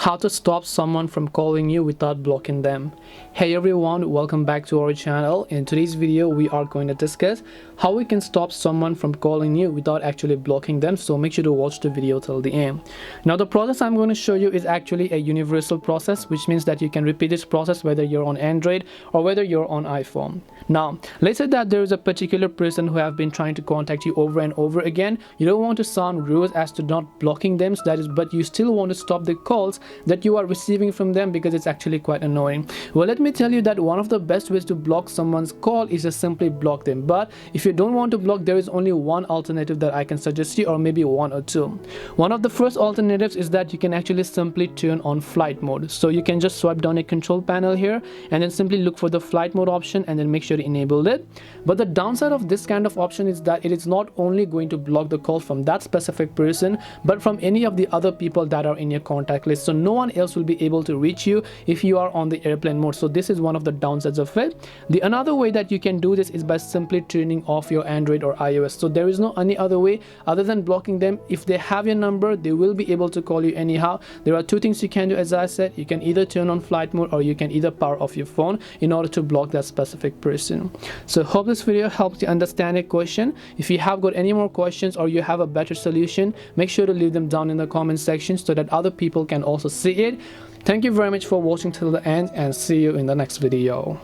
how to stop someone from calling you without blocking them. Hey everyone, welcome back to our channel. In today's video we are going to discuss how we can stop someone from calling you without actually blocking them, so make sure to watch the video till the end. Now the process I'm going to show you is actually a universal process, which means that you can repeat this process whether you're on Android or whether you're on iPhone. Now let's say that there is a particular person who have been trying to contact you over and over again. You don't want to sound rude as to not blocking them, so that is, but you still want to stop the calls that you are receiving from them because it's actually quite annoying. Well, let me tell you that one of the best ways to block someone's call is to simply block them. But if you don't want to block, there is only one alternative that I can suggest you, or maybe one or two. One of the first alternatives is that you can actually simply turn on flight mode. So you can just swipe down a control panel here and then simply look for the flight mode option and then make sure to enable it. But the downside of this kind of option is that it is not only going to block the call from that specific person, but from any of the other people that are in your contact list. So no one else will be able to reach you if you are on the airplane mode. So this is one of the downsides of it. The another way that you can do this is by simply turning off your Android or iOS. So there is no any other way other than blocking them. If they have your number, they will be able to call you anyhow. There are two things you can do. As I said, you can either turn on flight mode or you can either power off your phone in order to block that specific person. So hope this video helps you understand a question. If you have got any more questions or you have a better solution, make sure to leave them down in the comment section so that other people can also see it. Thank you very much for watching till the end, and see you in the next video.